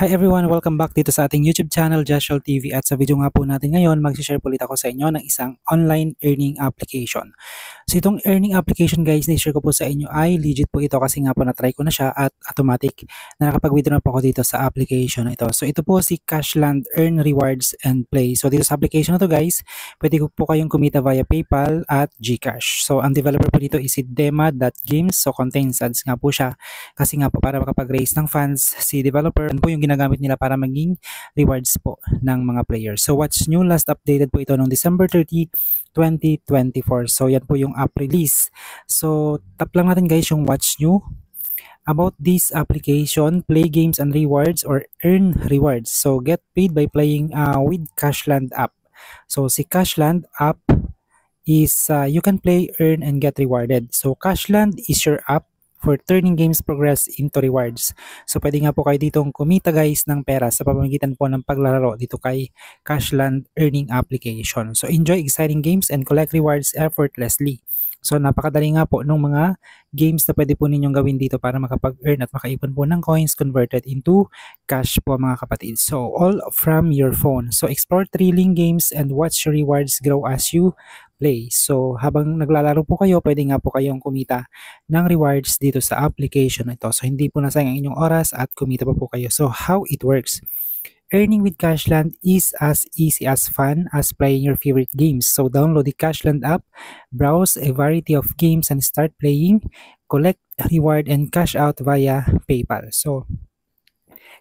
Hi everyone! Welcome back dito sa ating YouTube channel, Joshua TV. At sa video nga po natin ngayon, mag-share po ulit ako sa inyo ng isang online earning application. So itong earning application guys, na-share ko po sa inyo ay legit po ito kasi nga po na-try ko na siya at automatic na nakapag-withdraw na po ako dito sa application na ito. So ito po si Cashland Earn Rewards and Play. So dito sa application na to guys, pwede po kayong kumita via PayPal at GCash. So ang developer po dito is si Dema.games. So contains ads nga po siya kasi nga po para makapag-raise ng funds si developer, po yung ginagamit nila para maging rewards po ng mga players. So what's new, last updated po ito noong December 30, 2024. So yan po yung app release. So tap lang natin guys yung what's new about this application: play games and rewards or earn rewards. So get paid by playing with Cashland app. So si Cashland app is you can play, earn, and get rewarded. So Cashland is your app for turning games progress into rewards. So pwede nga po kayo ditong kumita guys ng pera sa pamamagitan po ng paglalaro dito kay Cashland Earning Application. So enjoy exciting games and collect rewards effortlessly. So napakadali nga po ng mga games na pwede po ninyong gawin dito para makapag-earn at makaipon po ng coins converted into cash po mga kapatid. So all from your phone. So explore thrilling games and watch your rewards grow as you play. So habang naglalaro po kayo, pwede nga po kayong kumita ng rewards dito sa application na ito. So hindi po nasayang ang inyong oras at kumita pa po kayo. So how it works? Earning with Cashland is as easy as fun as playing your favorite games. So download the Cashland app, browse a variety of games and start playing, collect reward and cash out via PayPal. So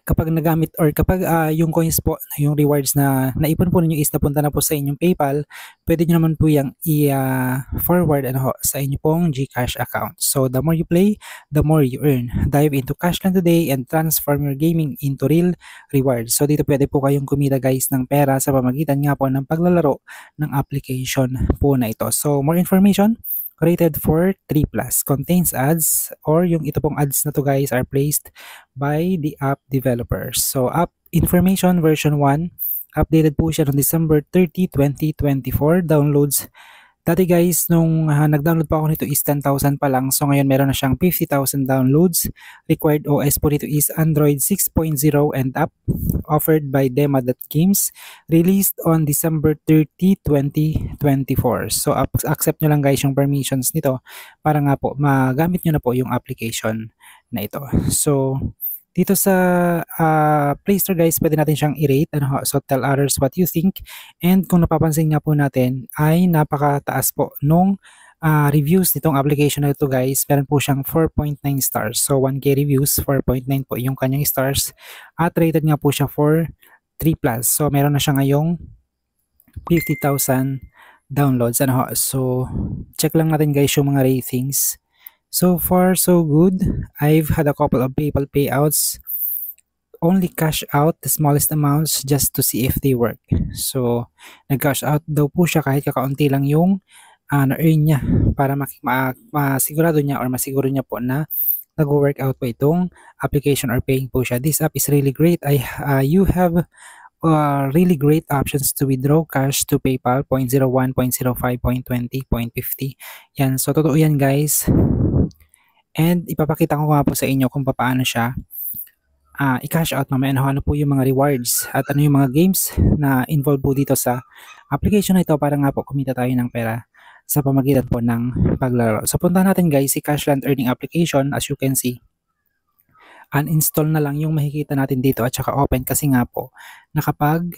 kapag nagamit or kapag yung coins po, yung rewards na naipon po ninyo is napunta na po sa inyong PayPal, pwede nyo naman po yung i-forward sa inyo pong GCash account. So the more you play, the more you earn. Dive into Cashland today and transform your gaming into real rewards. So dito pwede po kayong kumita guys ng pera sa pamagitan nga po ng paglalaro ng application po na ito. So more information, rated for 3+, contains ads, or yung ito pong ads na to guys are placed by the app developers. So app information version 1, updated po siya noong December 30, 2024. Downloads, dati guys nung nag-download pa ako nito is 10,000 pa lang. So ngayon meron na siyang 50,000 downloads. Required OS po nito is Android 6.0 and up. Offered by Dema.games, released on December 30, 2024. So accept nyo lang guys yung permissions nito para nga po magamit nyo na po yung application na ito. So dito sa Play Store guys, pwede natin siyang i-rate. So tell others what you think. And kung napapansin nga po natin ay napakataas po nung reviews nitong application na ito guys. Meron po siyang 4.9 stars. So 1K reviews, 4.9 po yung kanyang stars. At rated nga po siya for 3+. So meron na siya ngayong 50,000 downloads. So check lang natin guys yung mga ratings. So far so good. I've had a couple of PayPal payouts. Only cash out the smallest amounts just to see if they work. So nag-cash out daw po siya kahit kakaunti lang yung na-earn niya para masigurado niya or masiguro niya po na nag-work out po itong application or paying po siya. This app is really great. You have really great options to withdraw cash to PayPal, 0.01, 0.05, 0.20, 0.50. Yan. So totoo yan guys. And ipapakita ko nga po sa inyo kung paano siya i-cash out mamaya, ano po yung mga rewards at ano yung mga games na involved po dito sa application na ito para nga po kumita tayo ng pera sa pamagitan po ng paglalaro. So punta natin guys si Cashland Earning Application. As you can see, uninstall na lang yung makikita natin dito at saka open kasi nga po nakapag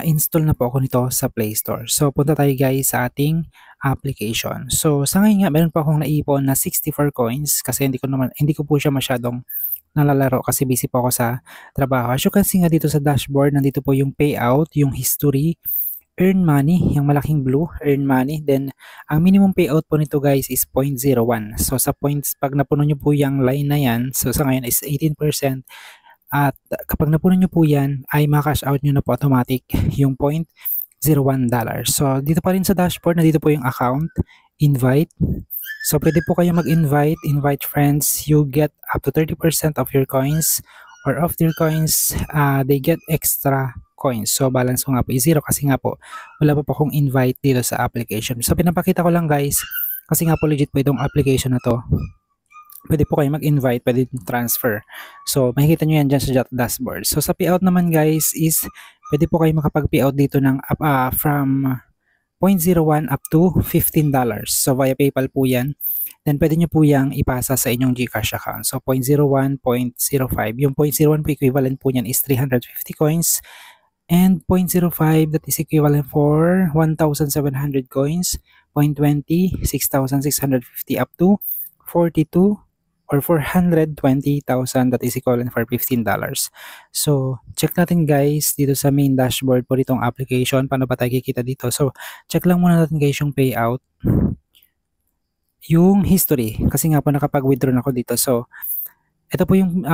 install na po ako nito sa Play Store. So punta tayo guys sa ating application. So sa ngayon nga meron pa akong naipon na 64 coins kasi hindi ko po siya masyadong nalalaro kasi busy po ako sa trabaho. As you can see nga dito sa dashboard, nandito po yung payout, yung history, earn money, yung malaking blue, earn money. Then ang minimum payout po nito guys is 0.01. So sa points, pag napuno nyo po yung line na yan, so sa ngayon is 18%. At kapag napuno nyo po yan, ay makash out nyo na po automatic yung $0.01. So dito pa rin sa dashboard, na dito po yung account, invite. So pwede po kayo mag-invite, invite friends. You get up to 30% of your coins, or of your coins, they get extra coins. So balance ko nga po is 0 kasi nga po wala pa po akong invite dito sa application. So pinapakita ko lang guys kasi nga po legit po itong application na to. Pwede po kayo mag-invite, pwede transfer. So, makikita nyo yan dyan sa dashboard. So, sa payout naman guys is, pwede po kayo makapag-payout dito ng from 0.01 up to $15. So, via PayPal po yan. Then, pwede nyo po yung ipasa sa inyong GCash account. So, 0.01, 0.05. Yung 0.01 po equivalent po niyan is 350 coins. And 0.05, that is equivalent for 1,700 coins. 0.20, 6,650 up to 42 or 420,000, that is equivalent for $15. So, check natin guys dito sa main dashboard po ditong application. Paano ba tayo kikita dito? So, check lang muna natin guys yung payout. Yung history. Kasi nga po nakapag-withdraw na ako dito. So, ito po yung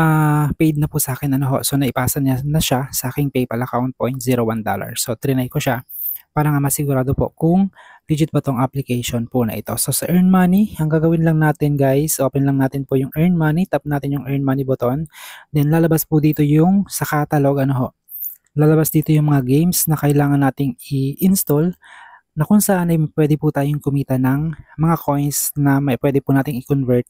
paid na po sa akin. So, naipasa niya na siya sa aking PayPal account, $0.01. So, trinay ko siya para nga masigurado po kung legit ba tong application po na ito. So, sa Earn Money, ang gagawin lang natin guys, open lang natin po yung Earn Money, tap natin yung Earn Money button, then lalabas po dito yung sa catalog, lalabas dito yung mga games na kailangan nating i-install na kung saan ay pwede po tayong kumita ng mga coins na pwede po nating i-convert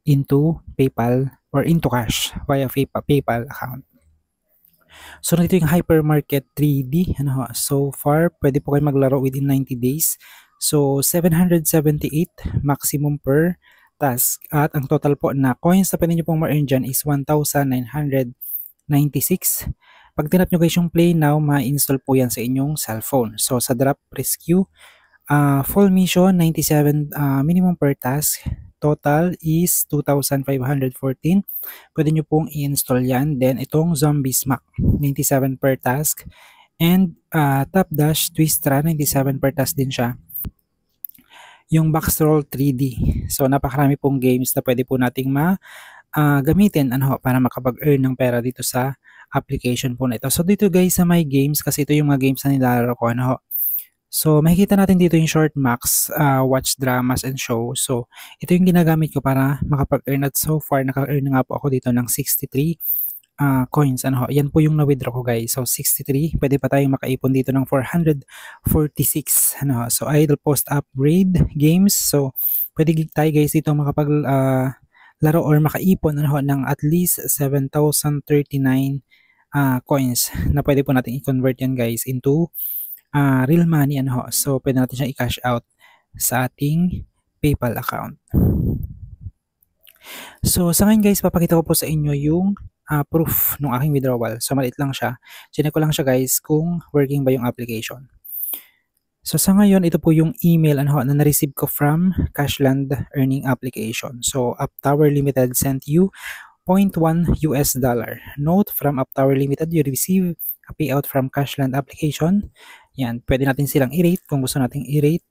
into PayPal or into cash via PayPal account. So, nandito yung Hypermarket 3D. So far, pwede po kayo maglaro within 90 days. So, 778 maximum per task. At ang total po na coins na pwede nyo pong ma-earn dyan is 1,996. Pag tinap nyo guys yung Play Now, ma-install po yan sa inyong cellphone. So, sa Drop Rescue, full mission, 97 minimum per task. Total is 2,514. Pwede nyo pong i-install yan. Then, itong Zombie Smack, 97 per task. And Top Dash Twistra, 97 per task din siya. Yung Backroll 3D. So, napakarami pong games na pwede po nating gamitin para makapag-earn ng pera dito sa application po na ito. So, dito guys sa my games, kasi ito yung mga games na nilalaro ko. So, makikita natin dito yung short max, watch dramas and shows. So, ito yung ginagamit ko para makapag-earn at so far, naka-earn nga po ako dito ng 63 coins. Yan po yung na-withdraw ko guys. So, 63. Pwede pa tayong makaipon dito ng 446. So, idle post upgrade games. So, pwede tayo guys dito makapag laro or makaipon ng at least 7,039 coins na pwede po natin i-convert yan guys into real money. So, pwede natin siyang i-cash out sa ating PayPal account. So, sa ngayon guys, papakita ko po sa inyo yung proof ng aking withdrawal. So, maliit lang siya. Chinek ko lang siya guys kung working ba yung application. So, sa ngayon, ito po yung email na na-receive ko from Cashland Earning Application. So, UpTower Limited sent you $0.1 US. Note from UpTower Limited, you receive a payout from Cashland application. Yan, pwede natin silang i-rate kung gusto nating i-rate.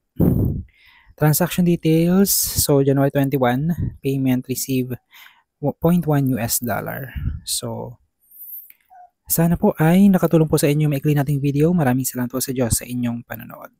Transaction details, so January 21, payment receive $0.1 US. So, sana po ay nakatulong po sa inyo maikli nating video. Maraming salamat po sa Diyos sa inyong panonood.